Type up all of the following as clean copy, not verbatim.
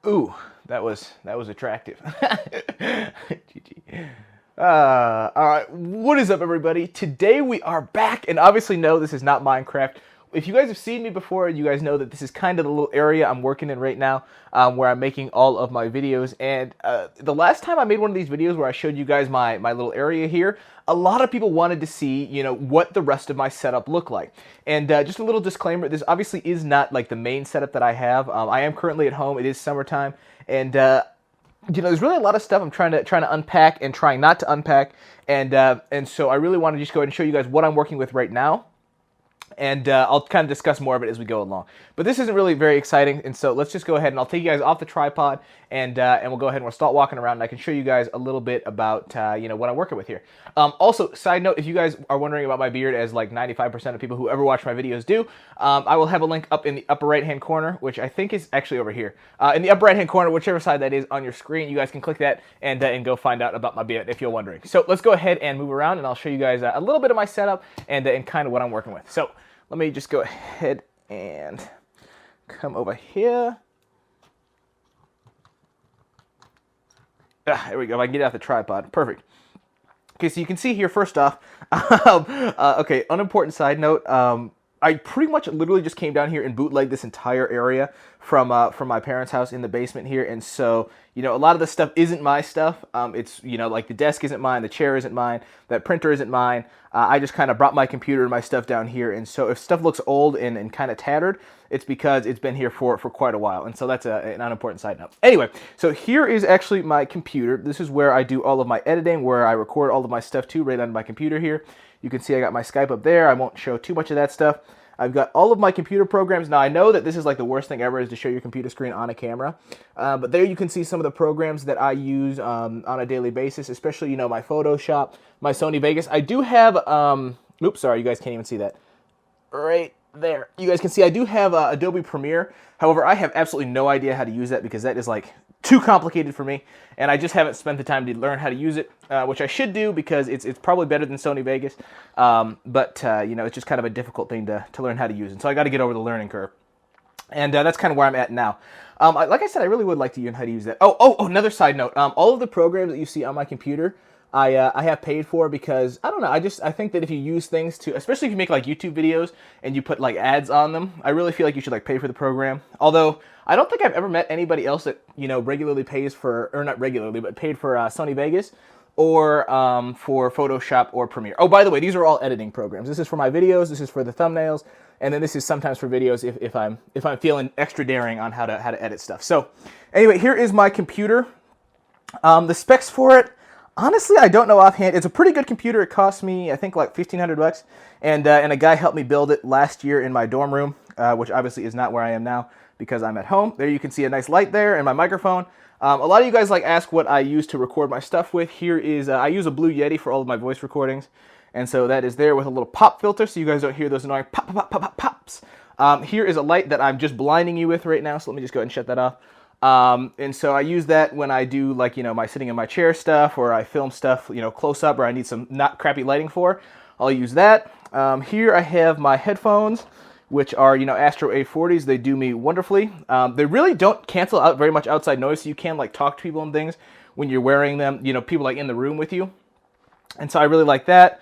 Ooh, that was attractive. GG. All right, what is up, everybody? Today we are back, and obviously, no, this is not Minecraft. If you guys have seen me before, you guys know that this is kind of the little area I'm working in right now, where I'm making all of my videos. And the last time I made one of these videos where I showed you guys my little area here, a lot of people wanted to see, what the rest of my setup looked like. And just a little disclaimer, this obviously is not like the main setup that I have. I am currently at home. It is summertime, and there's really a lot of stuff I'm trying to unpack and trying not to unpack, and so I really want to just go ahead and show you guys what I'm working with right now. And I'll kind of discuss more of it as we go along. But this isn't really very exciting, and so let's just go ahead and I'll take you guys off the tripod, and we'll go ahead and we'll start walking around, and I can show you guys a little bit about what I'm working with here. Also, side note, if you guys are wondering about my beard, as like 95% of people who ever watch my videos do, I will have a link up in the upper right-hand corner, which I think is actually over here. In the upper right-hand corner, whichever side that is on your screen, you guys can click that and go find out about my beard if you're wondering. So let's go ahead and move around, and I'll show you guys a little bit of my setup and kind of what I'm working with. So let me just go ahead and come over here. There we go. If I can get it off the tripod. Perfect. Okay, so you can see here, first off, okay, unimportant side note, I pretty much literally just came down here and bootlegged this entire area from my parents' house in the basement here, and so, a lot of this stuff isn't my stuff. It's, like the desk isn't mine, the chair isn't mine, that printer isn't mine. I just kind of brought my computer and my stuff down here, and so if stuff looks old and kind of tattered, it's because it's been here for quite a while, and so that's an unimportant side note. Anyway, so here is actually my computer. This is where I do all of my editing, where I record all of my stuff too, right on my computer here. You can see I got my Skype up there. I won't show too much of that stuff. I've got all of my computer programs. Now, I know that this is like the worst thing ever, is to show your computer screen on a camera. But there you can see some of the programs that I use on a daily basis, especially, my Photoshop, my Sony Vegas. I do have, oops, sorry, you guys can't even see that. Right there. You guys can see I do have Adobe Premiere. However, I have absolutely no idea how to use that, because that is like too complicated for me, and I just haven't spent the time to learn how to use it, which I should do, because it's probably better than Sony Vegas, but it's just kind of a difficult thing to learn how to use, and so I got to get over the learning curve, and that's kind of where I'm at now. Like I said, I really would like to learn how to use that. Oh, another side note, all of the programs that you see on my computer, I have paid for, because I don't know, I think that if you use things to, especially if you make like YouTube videos and you put like ads on them, I really feel like you should like pay for the program. Although I don't think I've ever met anybody else that regularly pays for, or not regularly, but paid for Sony Vegas or for Photoshop or Premiere. Oh, by the way, these are all editing programs. This is for my videos, this is for the thumbnails, and then this is sometimes for videos if I'm feeling extra daring on how to edit stuff. So anyway, here is my computer. The specs for it, honestly, I don't know offhand. It's a pretty good computer. It cost me, I think, like $1,500, and a guy helped me build it last year in my dorm room, which obviously is not where I am now, because I'm at home. There you can see a nice light there and my microphone. A lot of you guys ask what I use to record my stuff with. Here is, I use a Blue Yeti for all of my voice recordings, and so that is there with a little pop filter, so you guys don't hear those annoying pop, pop, pop, pop, pops. Here is a light that I'm just blinding you with right now, so let me just go ahead and shut that off. And so I use that when I do my sitting in my chair stuff, or I film stuff, close up, or I need some not crappy lighting for. I'll use that. Here I have my headphones, which are, Astro A40s. They do me wonderfully. They really don't cancel out very much outside noise, so you can talk to people and things when you're wearing them, people in the room with you. And so I really like that.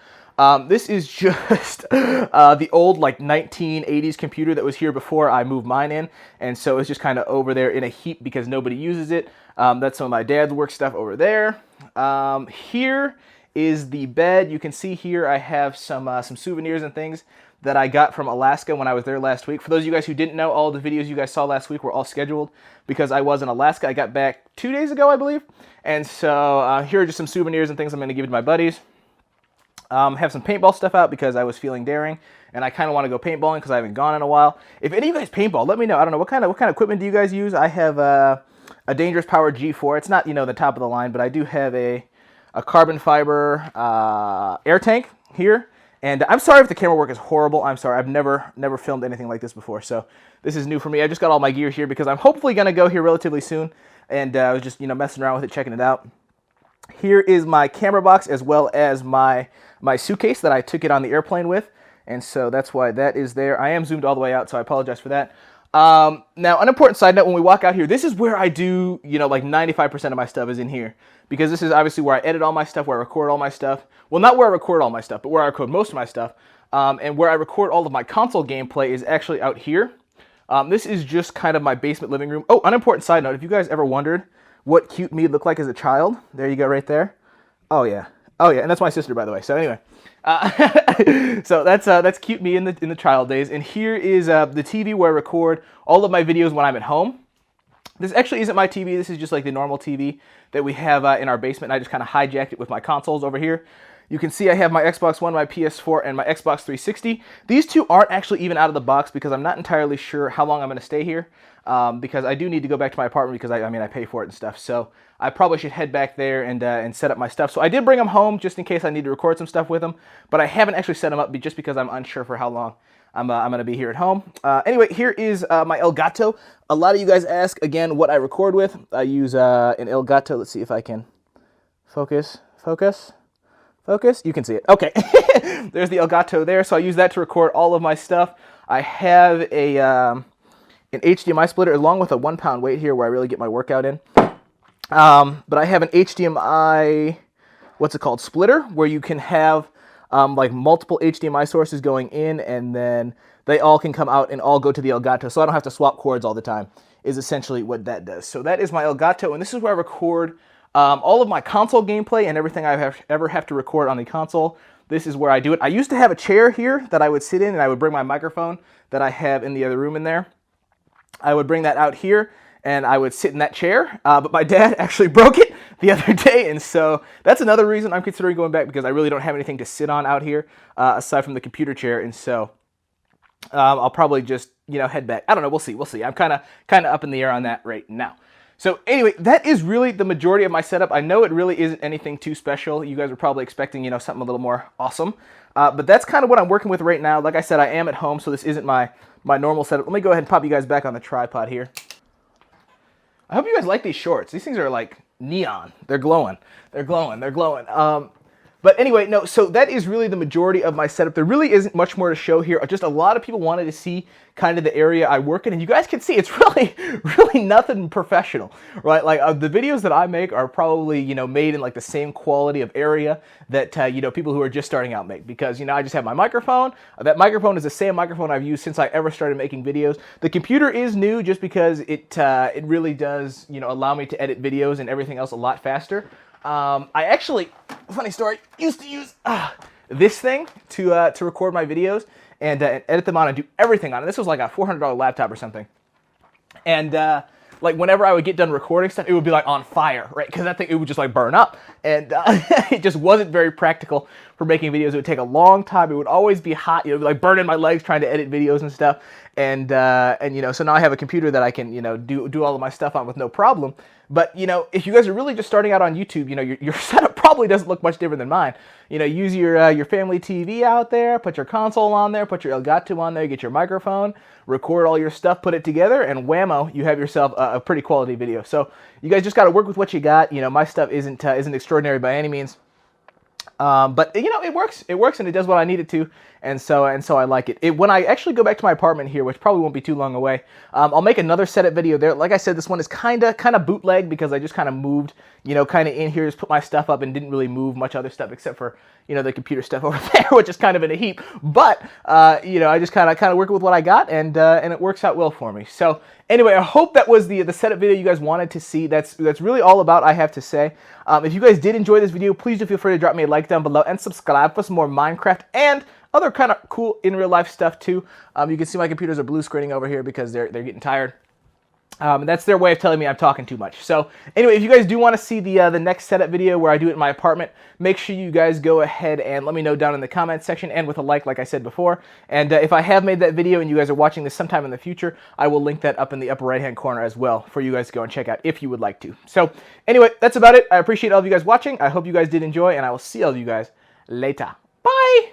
This is just the old 1980s computer that was here before I moved mine in, and so it's just kind of over there in a heap because nobody uses it. That's some of my dad's work stuff over there. Here is the bed. You can see here I have some souvenirs and things that I got from Alaska when I was there last week. For those of you guys who didn't know, all the videos you guys saw last week were all scheduled because I was in Alaska. I got back 2 days ago, I believe, and so here are just some souvenirs and things I'm going to give to my buddies. Have some paintball stuff out because I was feeling daring, and I kind of want to go paintballing because I haven't gone in a while. If any of you guys paintball, let me know. I don't know what kind of equipment do you guys use. I have a Dangerous Power G4. It's not the top of the line, but I do have a carbon fiber air tank here. And I'm sorry if the camera work is horrible. I'm sorry. I've never filmed anything like this before, so this is new for me. I just got all my gear here because I'm hopefully gonna go here relatively soon, and I was just messing around with it, checking it out. Here is my camera box as well as my suitcase that I took it on the airplane with, and so that's why that is there. I am zoomed all the way out, so I apologize for that. Now, unimportant side note, when we walk out here, this is where I do, like 95% of my stuff is in here. Because this is obviously where I edit all my stuff, where I record all my stuff. Well, not where I record all my stuff, but where I record most of my stuff. And where I record all of my console gameplay is actually out here. This is just kind of my basement living room. Oh, unimportant side note, if you guys ever wondered what cute me looked like as a child, there you go right there. Oh, yeah. Oh, yeah, and that's my sister, by the way. So anyway. So that's cute me in the child days. And here is the TV where I record all of my videos when I'm at home. This actually isn't my TV. This is just like the normal TV that we have in our basement. And I just kind of hijacked it with my consoles over here. You can see I have my Xbox One, my PS4, and my Xbox 360. These two aren't actually even out of the box because I'm not entirely sure how long I'm going to stay here. Because I do need to go back to my apartment because I pay for it and stuff. So I probably should head back there and set up my stuff. So I did bring them home just in case I need to record some stuff with them. But I haven't actually set them up just because I'm unsure for how long I'm going to be here at home. Anyway, here is my Elgato. A lot of you guys ask, again, what I record with. I use an Elgato. Let's see if I can focus. Focus. You can see it. Okay. There's the Elgato there. So I use that to record all of my stuff. I have an HDMI splitter along with a 1 pound weight here where I really get my workout in. But I have an HDMI, what's it called, splitter, where you can have like multiple HDMI sources going in, and then they all can come out and all go to the Elgato, so I don't have to swap cords all the time, is essentially what that does. So that is my Elgato, and this is where I record all of my console gameplay and everything I ever have to record on the console. This is where I do it. I used to have a chair here that I would sit in, and I would bring my microphone that I have in the other room in there. I would bring that out here, and I would sit in that chair, but my dad actually broke it the other day, and so that's another reason I'm considering going back, because I really don't have anything to sit on out here, aside from the computer chair, and so I'll probably just, head back. I don't know, we'll see. I'm kind of up in the air on that right now. So anyway, that is really the majority of my setup. I know it really isn't anything too special. You guys are probably expecting, something a little more awesome, but that's kind of what I'm working with right now. Like I said, I am at home, so this isn't my normal setup. Let me go ahead and pop you guys back on the tripod here. I hope you guys like these shorts. These things are like neon. They're glowing. But anyway, no, so that is really the majority of my setup. There really isn't much more to show here. Just a lot of people wanted to see kind of the area I work in, and you guys can see it's really nothing professional, right? Like the videos that I make are probably, made in like the same quality of area that, people who are just starting out make, because, I just have my microphone. That microphone is the same microphone I've used since I ever started making videos. The computer is new just because it really does, allow me to edit videos and everything else a lot faster. I actually, funny story, used to use this thing to record my videos and edit them on and do everything on it. This was like a $400 laptop or something. And like whenever I would get done recording stuff, it would be like on fire, right? Because that thing, it would just like burn up. And it just wasn't very practical for making videos. It would take a long time. It would always be hot. It would be like burning my legs trying to edit videos and stuff. And so now I have a computer that I can, do all of my stuff on with no problem. But, if you guys are really just starting out on YouTube, your setup probably doesn't look much different than mine. Use your family TV out there, put your console on there, put your Elgato on there, get your microphone, record all your stuff, put it together, and whammo, you have yourself a pretty quality video. So you guys just got to work with what you got. My stuff isn't extraordinary by any means. But it works and it does what I need it to, and so I like it. When I actually go back to my apartment here, which probably won't be too long away, I'll make another setup video there. Like I said, this one is kind of bootleg because I just kind of moved, kind of in here, just put my stuff up and didn't really move much other stuff except for, the computer stuff over there, which is kind of in a heap. But I just kind of work with what I got, and it works out well for me. So anyway, I hope that was the setup video you guys wanted to see. That's really all about I have to say. If you guys did enjoy this video, please do feel free to drop me a like down below and subscribe for some more Minecraft and other kind of cool in real life stuff too. You can see my computers are blue screening over here because they're getting tired. And that's their way of telling me I'm talking too much. So anyway, if you guys do want to see the next setup video where I do it in my apartment, make sure you guys go ahead and let me know down in the comments section and with a like I said before. And if I have made that video and you guys are watching this sometime in the future, I will link that up in the upper right hand corner as well for you guys to go and check out if you would like to. So anyway, that's about it. I appreciate all of you guys watching. I hope you guys did enjoy, and I will see all of you guys later. Bye!